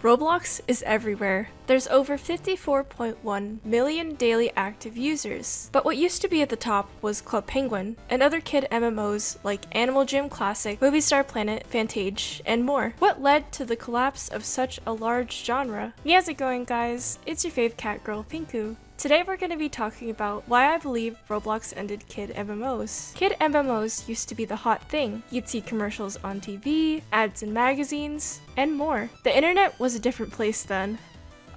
Roblox is everywhere. There's over 54.1 million daily active users. But what used to be at the top was Crzypengu and other kid MMOs like Animal Jam Classic, Movie Star Planet, Fantage, and more. What led to the collapse of such a large genre? How's it going, guys? It's your fave cat girl, Pinku. Today we're going to be talking about why I believe Roblox ended kid MMOs. Kid MMOs used to be the hot thing. You'd see commercials on TV, ads in magazines, and more. The internet was a different place then.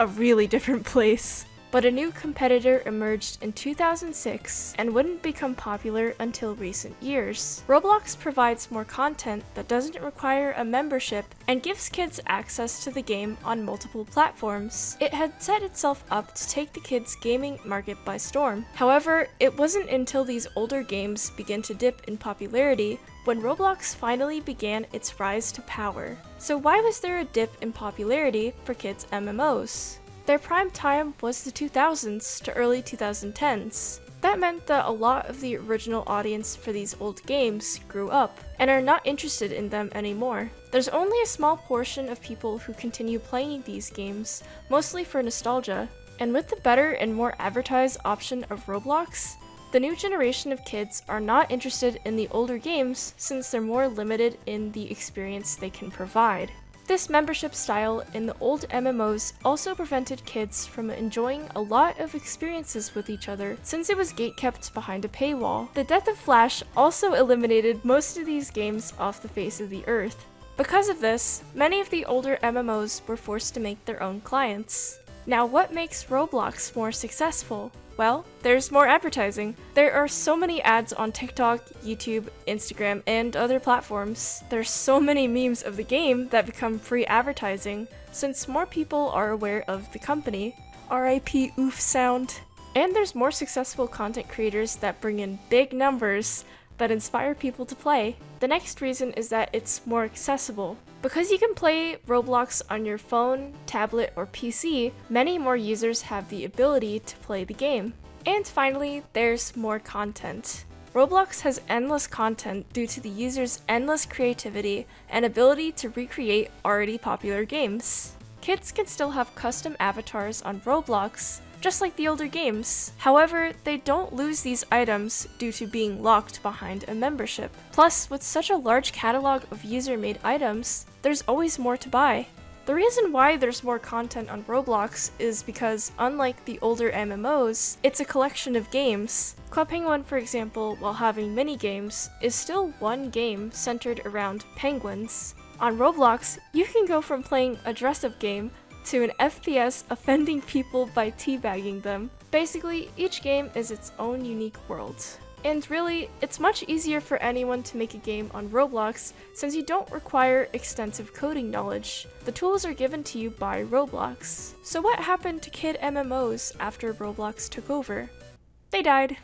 A really different place. But a new competitor emerged in 2006 and wouldn't become popular until recent years. Roblox provides more content that doesn't require a membership and gives kids access to the game on multiple platforms. It had set itself up to take the kids' gaming market by storm. However, it wasn't until these older games began to dip in popularity when Roblox finally began its rise to power. So why was there a dip in popularity for kids' MMOs? Their prime time was the 2000s to early 2010s. That meant that a lot of the original audience for these old games grew up and are not interested in them anymore. There's only a small portion of people who continue playing these games, mostly for nostalgia. And with the better and more advertised option of Roblox, the new generation of kids are not interested in the older games since they're more limited in the experience they can provide. This membership style in the old MMOs also prevented kids from enjoying a lot of experiences with each other since it was gatekept behind a paywall. The death of Flash also eliminated most of these games off the face of the earth. Because of this, many of the older MMOs were forced to make their own clients. Now, what makes Roblox more successful? Well, there's more advertising. There are so many ads on TikTok, YouTube, Instagram, and other platforms. There's so many memes of the game that become free advertising, since more people are aware of the company. RIP oof sound. And there's more successful content creators that bring in big numbers that inspire people to play. The next reason is that it's more accessible. Because you can play Roblox on your phone, tablet, or PC, many more users have the ability to play the game. And finally, there's more content. Roblox has endless content due to the users' endless creativity and ability to recreate already popular games. Kids can still have custom avatars on Roblox, just like the older games. However, they don't lose these items due to being locked behind a membership. Plus, with such a large catalog of user-made items, there's always more to buy. The reason why there's more content on Roblox is because, unlike the older MMOs, it's a collection of games. Crzypengu, for example, while having mini-games, is still one game centered around penguins. On Roblox, you can go from playing a dress-up game to an FPS offending people by teabagging them. Basically, each game is its own unique world. And really, it's much easier for anyone to make a game on Roblox since you don't require extensive coding knowledge. The tools are given to you by Roblox. So what happened to kid MMOs after Roblox took over? They died.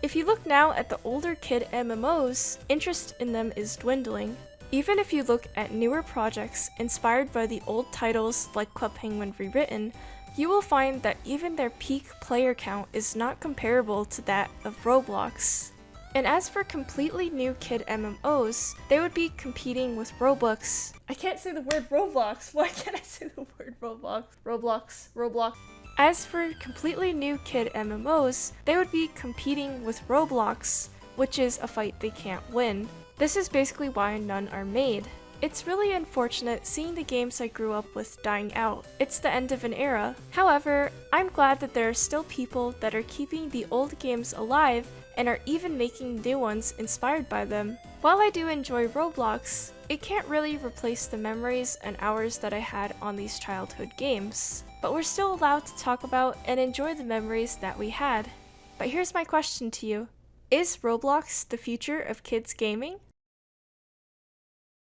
If you look now at the older kid MMOs, interest in them is dwindling. Even if you look at newer projects inspired by the old titles like Crzypengu Rewritten, you will find that even their peak player count is not comparable to that of Roblox. And as for completely new kid MMOs, they would be competing with Roblox. I can't say the word Roblox. Why can't I say the word Roblox? Roblox. As for completely new kid MMOs, they would be competing with Roblox, which is a fight they can't win. This is basically why none are made. It's really unfortunate seeing the games I grew up with dying out. It's the end of an era. However, I'm glad that there are still people that are keeping the old games alive and are even making new ones inspired by them. While I do enjoy Roblox, it can't really replace the memories and hours that I had on these childhood games. But we're still allowed to talk about and enjoy the memories that we had. But here's my question to you. Is Roblox the future of kids gaming?